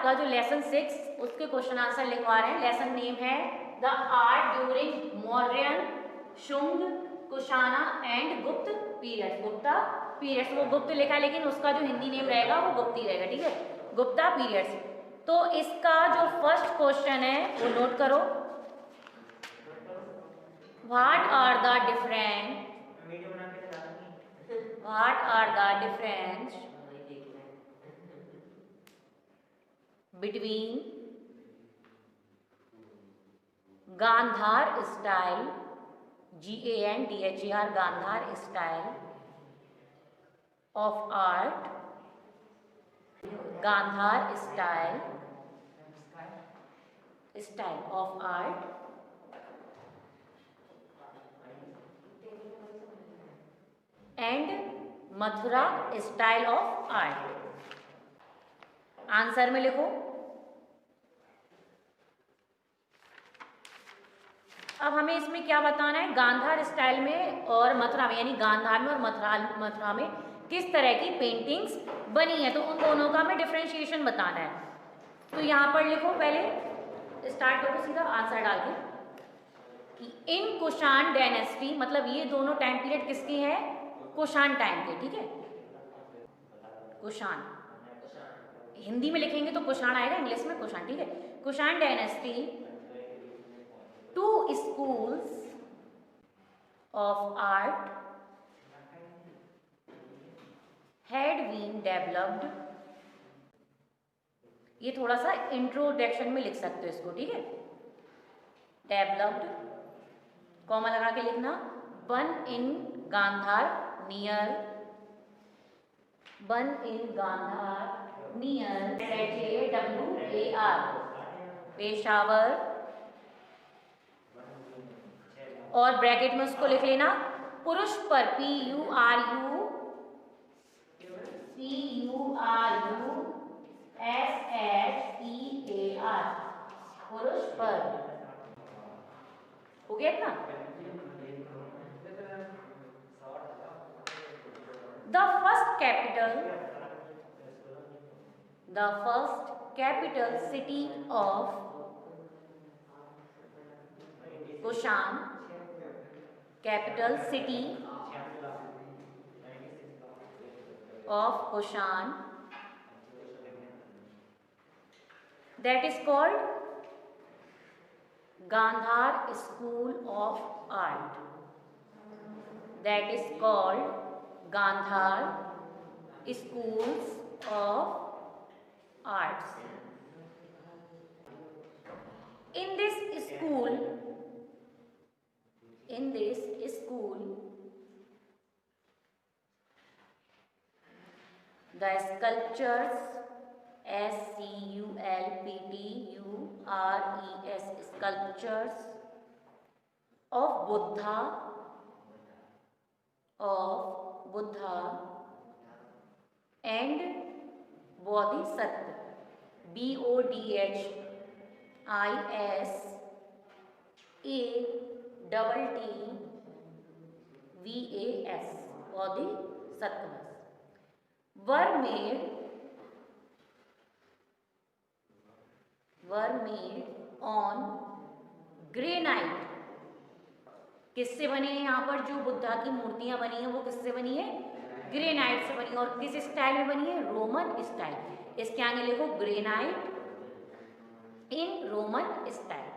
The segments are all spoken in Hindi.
आपका जो लेसन 6 उसके क्वेश्चन आंसर लिखवा रहे हैं। लेसन नेम है the art during Mauryan, Shunga, Kushana and गुप्त पीरियड। गुप्ता पीरियड्स, वो गुप्त लिखा है लेकिन उसका जो हिंदी नेम रहेगा वो गुप्त ही रहेगा, ठीक है, गुप्ता पीरियड्स। तो इसका जो फर्स्ट क्वेश्चन है वो नोट करो। What are the difference between Gandhar style, Gandhar, Gandhar style of art, Gandhar style of art and Mathura style of art. Answer में लिखो। अब हमें इसमें क्या बताना है, गांधार स्टाइल में और मथुरा में, यानी गांधार में और मथुरा में किस तरह की पेंटिंग्स बनी है, तो उन दोनों का हमें डिफरेंशिएशन बताना है। तो यहाँ पर लिखो, पहले स्टार्ट करो सीधा आंसर डाल के कि इन कुषाण डायनेस्टी, मतलब ये दोनों टाइम पीरियड किसके हैं, कुषाण टाइम के, ठीक है, कुषाण हिंदी में लिखेंगे तो कुषाण आएगा, इंग्लिश में कुषाण, ठीक है। Kushan dynasty, two schools of art had been developed, ये थोड़ा सा इंट्रोडक्शन में लिख सकते हो इसको, ठीक है। डेवलप्ड, कॉमा लगा के लिखना, one in Gandhara near, one in Gandhara near WAR Peshawar, और ब्रैकेट में उसको लिख लेना पुरुष पर, PURUSHAR, पुरुष पर, हो गया ना। The first capital city of Kushan, capital city of Kushan, that is called Gandhar School of Art, that is called Gandhar Schools of Arts. In this school, the sculptures, SCULPTURES, sculptures of Buddha and Bodhisattva, BODHISATTVAS, Bodhisattvas, were made on granite। किससे बने हैं, यहाँ पर जो बुद्धा की मूर्तियां बनी है वो किससे बनी है, ग्रेनाइट से बनी है। और किस स्टाइल में बनी है, रोमन स्टाइल। इसके आगे लिखो granite in Roman style.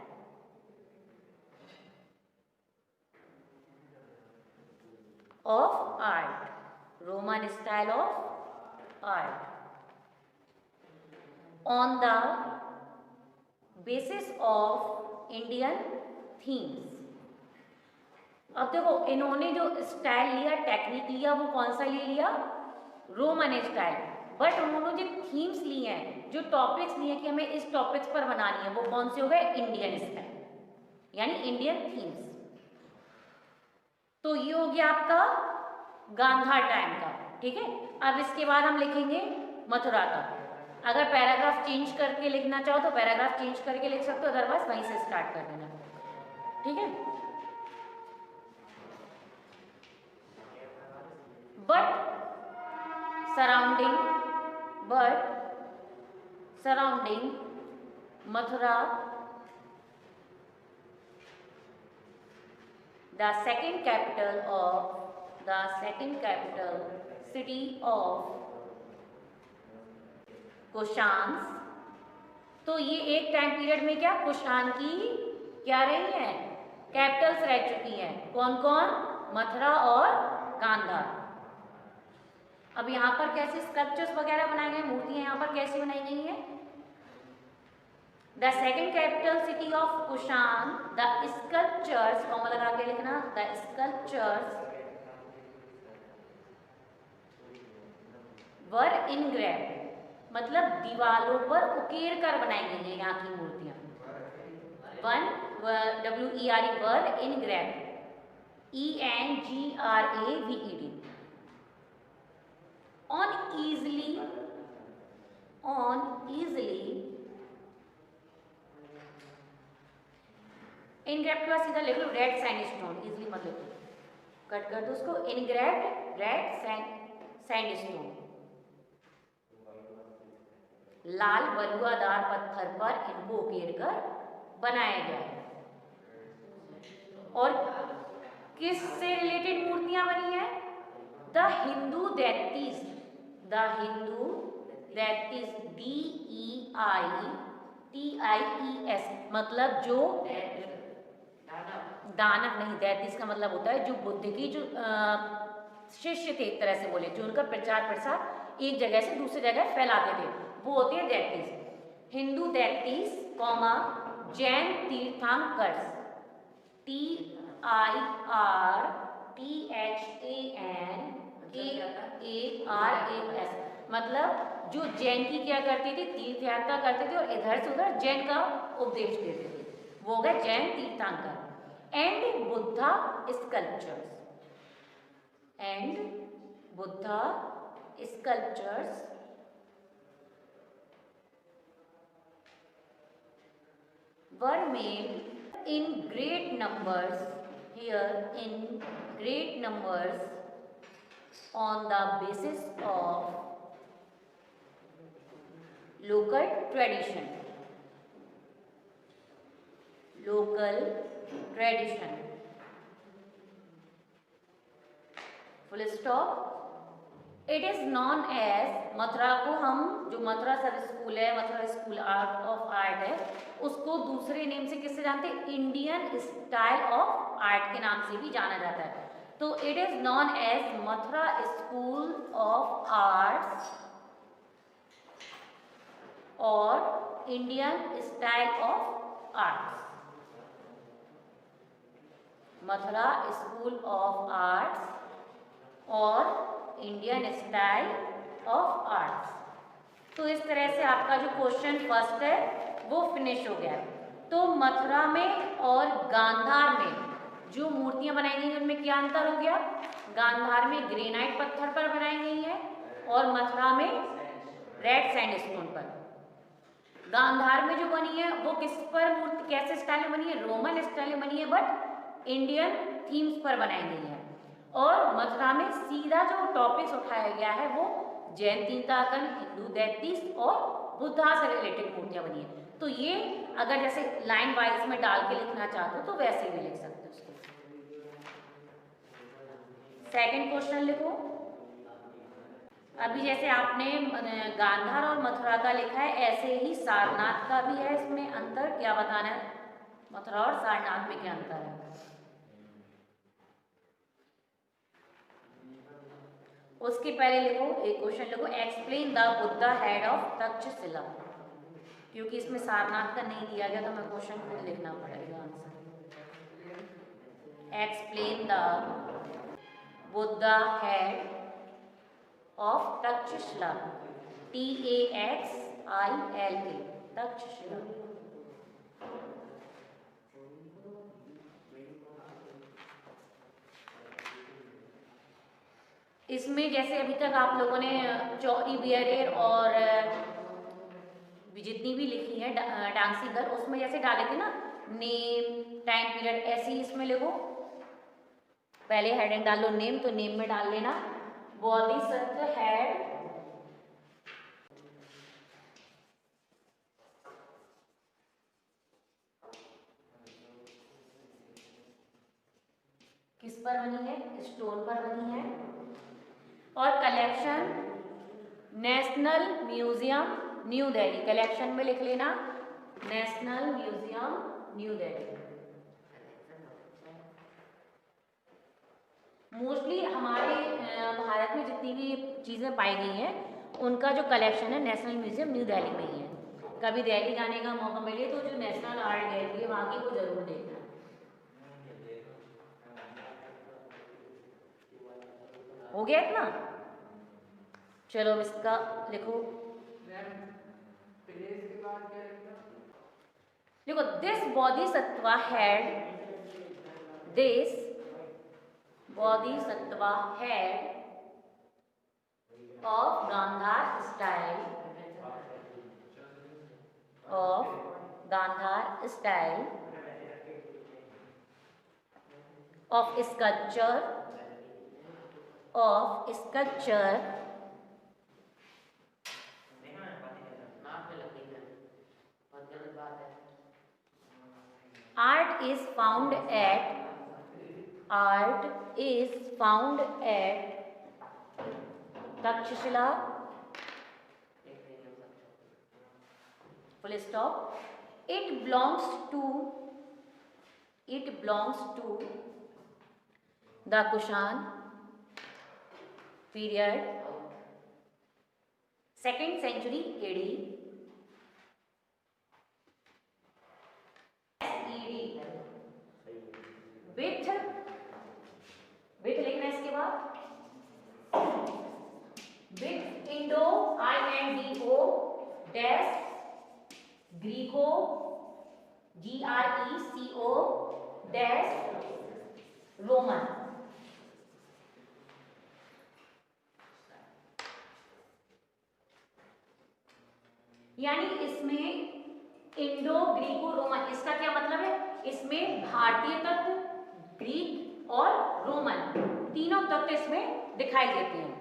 Of art, Roman style of art, on the basis of Indian themes. अब देखो इन्होंने जो स्टाइल लिया, टेक्निक लिया, वो कौन सा ले लिया, रोमन स्टाइल, बट उन्होंने जो थीम्स लिए हैं, जो टॉपिक्स लिए हैं कि हमें इस टॉपिक्स पर बनानी है, वो कौन से हो गए, इंडियन स्टाइल, यानी इंडियन थीम्स। तो ये हो गया आपका गांधार टाइम का, ठीक है। अब इसके बाद हम लिखेंगे मथुरा का। अगर पैराग्राफ चेंज करके लिखना चाहो तो पैराग्राफ चेंज करके लिख सकते हो, अदरवाइज वहीं से स्टार्ट कर देना, ठीक है। surrounding Mathura, the second capital city of Kushan. तो ये एक टाइम पीरियड में क्या कुशान की क्या रही है, कैपिटल्स रह चुकी हैं। कौन कौन? मथुरा और गांधार। अब यहाँ पर कैसे स्कल्पचर्स वगैरह बनाए गए, मूर्तियां यहाँ पर कैसी बनाई गई हैं? The second capital city of Kushan, the sculptures, comma लगा के लिखना, द स्कल्पचर्स वर इनग्रेव्ड, मतलब दीवालों पर उकेर कर बनाई गई है यहाँ की मूर्तियां। WERE were engraved, ENGRAVED, on easily engraved के बाद सीधा लिख लो रेड सैंडस्टोन, इजली मत लिखो, कट कर दो उसको। इनग्रेव्ड रेड सैंडस्टोन, लाल बलुआदार पत्थर पर इनको उकेर कर बनाया गया है। और किससे रिलेटेड मूर्तियां बनी है? द हिंदू दैतीस, DEITIES, मतलब जो दानव नहीं, दैतीस का मतलब होता है जो बुद्ध की जो शिष्य थे, एक तरह से बोले, जो उनका प्रचार प्रसार एक जगह से दूसरी जगह फैलाते थे, वो होते हैं दैतीस। हिंदू दैतीस कॉमा जैन तीर्थंकर्स, TIRTHANKARAS, मतलब जो जैन की क्या करते थे, तीर्थ यात्रा करते थे और इधर से उधर जैन का उपदेश देते थे, वो हो गए जैन तीर्थंकर। And Buddha sculptures were made in great numbers on the basis of local tradition, full stop। It is known as, Mathura को हम, जो मथुरा सब स्कूल है, मथुरा स्कूल ऑफ आर्ट है, उसको दूसरे नेम से किससे जानते हैं? इंडियन स्टाइल ऑफ आर्ट के नाम से भी जाना जाता है। तो it is known as Mathura school of arts और Indian style of arts. Mathura school of arts और इंडियन स्टाइल ऑफ आर्ट्स। तो इस तरह से आपका जो क्वेश्चन फर्स्ट है वो फिनिश हो गया। तो मथुरा में और गांधार में जो मूर्तियां बनाई गई उनमें क्या अंतर हो गया? गांधार में ग्रेनाइट पत्थर पर बनाई गई है और मथुरा में रेड सैंडस्टोन पर। गांधार में जो बनी है वो किस पर मूर्ति, कैसे स्टाइल में बनी है? रोमन स्टाइल में बनी है, बट इंडियन थीम्स पर बनाई गई है। और मथुरा में सीधा जो टॉपिक्स उठाया गया है वो जैन तीर्थंकर, हिंदू दैतीस और बुद्धा से रिलेटेड मूर्तियां बनी है। तो ये अगर जैसे लाइन वाइज में डाल के लिखना चाहते हो तो वैसे भी लिख सकते हो उसको। सेकंड क्वेश्चन लिखो। अभी जैसे आपने गांधार और मथुरा का लिखा है, ऐसे ही सारनाथ का भी है। इसमें अंतर क्या बताना है? मथुरा और सारनाथ में क्या अंतर है? उसके पहले लिखो, एक क्वेश्चन लिखो, explain the Buddha head of Takshashila. क्योंकि इसमें सारनाथ का नहीं दिया गया तो मैं क्वेश्चन खुद लिखना पड़ेगा answer. Explain the Buddha head of Takshashila, TAXILA, Takshashila. इसमें जैसे अभी तक आप लोगों ने चौरी बियरेर और जितनी भी लिखी है डांसिंग गर्ल, उसमें जैसे डाले थे ना नेम, टाइम पीरियड, ऐसे ही इसमें लिखो। पहले हेडिंग डाल लो नेम, तो नेम में डाल लेना बोधिसत्व हेड किस पर बनी है? स्टोन पर बनी है। और collection national museum new Delhi, collection में लिख लेना national museum new Delhi. Mostly हमारे भारत में जितनी भी चीज़ें पाई गई हैं उनका जो कलेक्शन है नेशनल म्यूजियम न्यू दिल्ली में ही है। कभी दिल्ली जाने का मौका मिले तो जो नेशनल आर्ट गैलरी है वहाँ की वो जरूर देखना। हो गया इतना? चलो इसका लिखो। देखो, this Bodhisattva head of Gandhar style of sculpture art is found at Takshashila, full stop. It belongs to the Kushan period, 2nd century AD. with लिखना इसके बाद with Indo INDO dash Greco GRECO dash Roman। यानी इसमें इंडो ग्रीको रोमन, इसका क्या मतलब है? इसमें भारतीय तत्व, ग्रीक और रोमन तीनों तत्व इसमें दिखाई देते हैं।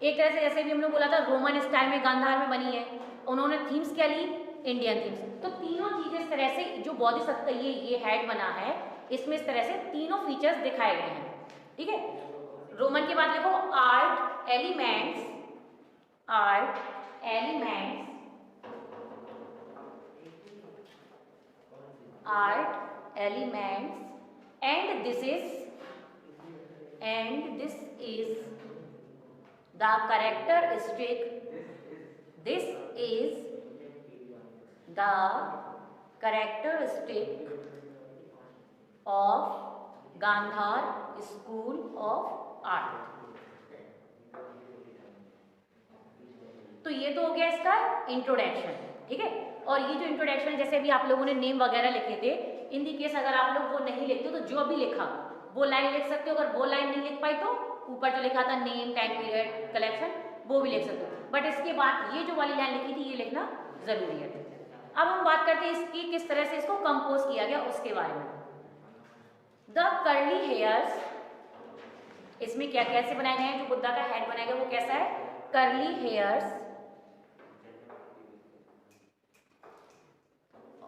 एक तरह से जैसे भी हमने बोला था रोमन स्टाइल में गांधार में बनी है, उन्होंने थीम्स क्या ली? Indian themes. तो तीनों चीजें इस तरह से जो बोधिसत्व ये हेड बना है इसमें इस तरह से तीनों फीचर्स दिखाए गए हैं। ठीक है, रोमन के बाद देखो art elements and this is the characteristic of Gandhar School of Art। तो ये तो हो गया इसका इंट्रोडक्शन। ठीक है, और ये जो इंट्रोडक्शन जैसे भी आप लोगों ने नेम वगैरह लिखे थे, इन दी केस अगर आप लोग वो नहीं लिखते हो तो जो भी लिखा वो लाइन लिख सकते हो। अगर वो लाइन नहीं लिख पाई तो ऊपर जो लिखा था नेम, टाइम पीरियड, कलेक्शन, वो भी लिख सकते हो। बट इसके बाद ये जो वाली लाइन लिखी थी ये लिखना जरूरी है। अब हम बात करते हैं इसकी किस तरह से इसको कंपोज किया गया उसके बारे में। द कर्ली हेयर्स, इसमें क्या कैसे बनाए गए हैं? जो बुद्धा का हेड बनाया गया वो कैसा है? Curly hairs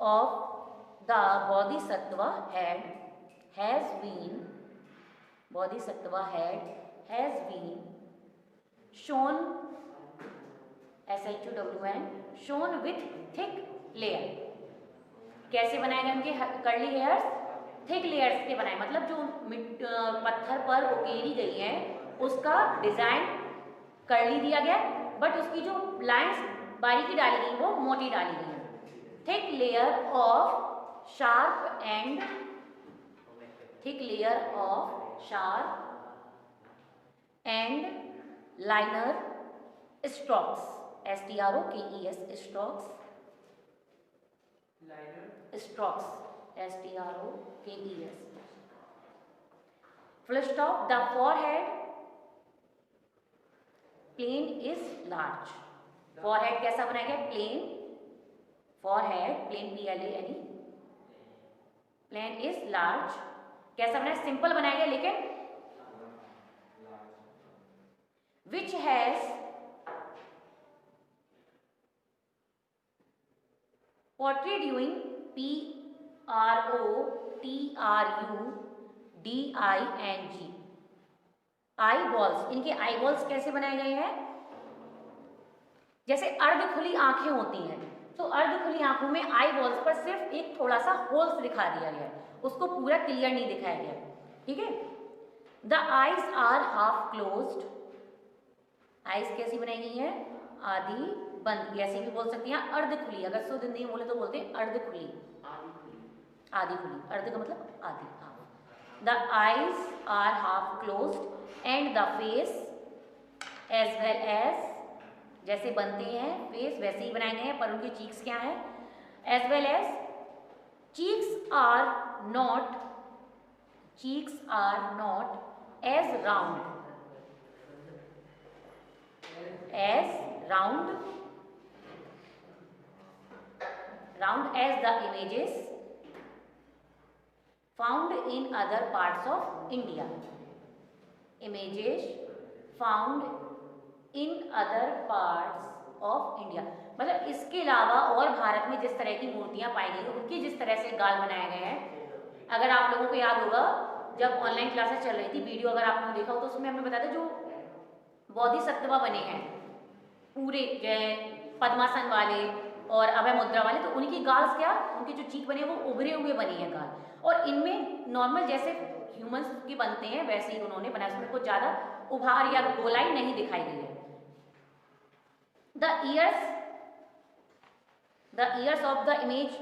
of the Bodhisattva head has been shown shown with thick layer। कैसे बनाए गए उनके कर्ली हेयर्स? थिक लेयर्स के बनाए, मतलब जो पत्थर पर उकेरी गई है उसका डिजाइन कर्ली दिया गया, बट उसकी जो लाइंस बारीकी डाली गई वो मोटी डाली गई है। thick layer of sharp and liner strokes, strokes full stop। the forehead plane is large। forehead कैसा बनाया गया? Plane, forehead plane PLANE, plane is large. कैसा बनाया? सिंपल बनाया गया लेकिन which has protruding PROTRUDING DING। I balls, इनके आई बॉल्स कैसे बनाए गए हैं? जैसे अर्ध खुली आंखें होती हैं, तो अर्ध खुली आंखों में आई बॉल्स पर सिर्फ एक थोड़ा सा होल्स दिखा दिया गया है, उसको पूरा क्लियर नहीं दिखाया गया, ठीक है। The eyes are half closed, eyes कैसी बनाई गई है? आधी बंद, ऐसे भी बोल सकते हैं अर्ध खुली, अगर शुद्ध नहीं बोले तो बोलते हैं अर्ध खुली, आधी खुली, अर्ध का मतलब आधी, half. The eyes are half closed and the face as well as, जैसे बनते हैं फेस वैसे ही बनाए गए हैं, पर उनकी चीक्स क्या है? As well as cheeks are not as round as the images found in other parts of India, images found in other parts of India, मतलब इसके अलावा और भारत में जिस तरह की मूर्तियां पाई गई उनकी जिस तरह से गाल बनाए गए हैं। अगर आप लोगों को याद होगा जब ऑनलाइन क्लासेस चल रही थी, वीडियो अगर आपने देखा हो तो उसमें हमने बताया था जो बोधिसत्व बने हैं पूरे, जय पद्मासन वाले और अभय मुद्रा वाले, तो उनकी गाल्स क्या, उनकी जो चीक बनी है वो उभरे हुए बनी है गाल, और इनमें नॉर्मल जैसे ह्यूमंस की बनते हैं वैसे ही उन्होंने बनाया, उसमें कुछ ज्यादा उभार या गोलाई नहीं दिखाई गई है। the ears of the image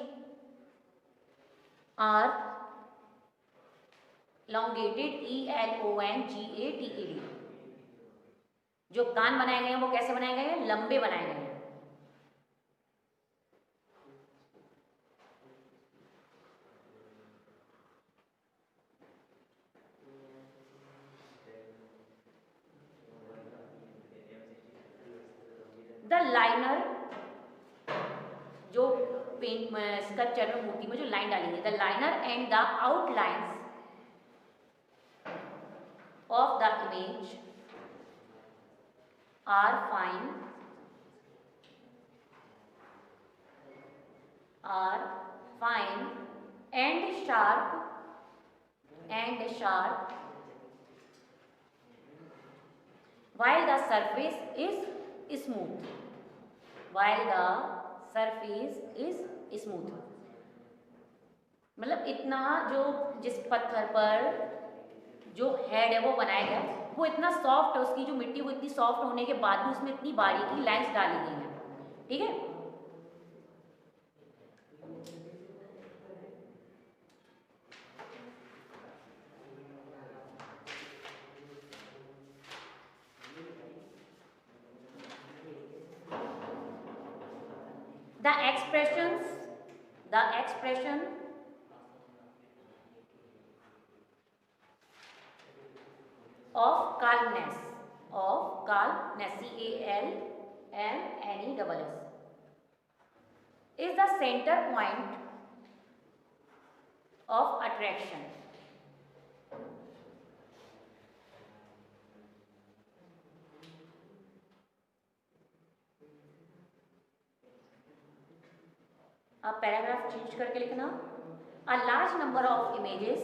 are elongated, ELONGATED, जो कान बनाए गए हैं वो कैसे बनाए गए हैं? लंबे बनाए गए हैं। द लाइनर, जो पेंट स्कल्पचर में मूर्ति में जो लाइन डाली है, the liner and the outlines of the image are fine and sharp while the surface is smooth, मतलब इतना जो जिस पत्थर पर जो हेड है वो बनाया गया वो इतना सॉफ्ट है, उसकी जो मिट्टी वो इतनी सॉफ्ट होने के बाद भी उसमें इतनी बारीकी लाइंस डाली गई हैं, ठीक है। the expression of calmness, CALMNESS, is the center point of attraction. अब पैराग्राफ चेंज करके लिखना, a large number of images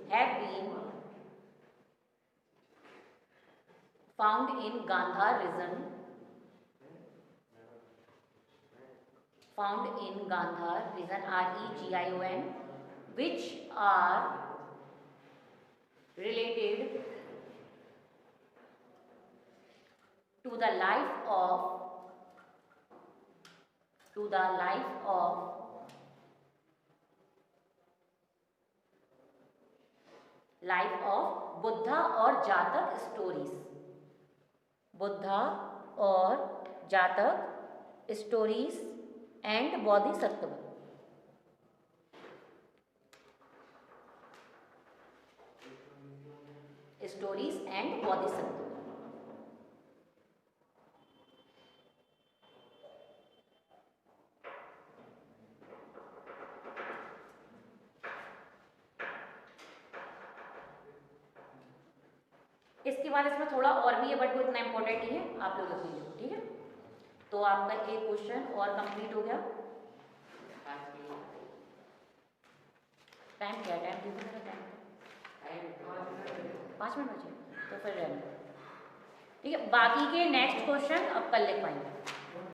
have been found in Gandhar region, REGION, which are related to the life of Buddha और जातक स्टोरीज एंड बोधिसत्व। इसके बाद इसमें थोड़ा और भी है बट वो इतना इंपॉर्टेंट नहीं है, आप लोग लिख लीजिए, ठीक है। तो आपका एक क्वेश्चन और कंप्लीट हो गया। टाइम क्या है? टाइम देखो मेरा टाइम 5 मिनट बचे तो फिर रहना। ठीक है, बाकी के नेक्स्ट क्वेश्चन अब कल लिख पाएंगे।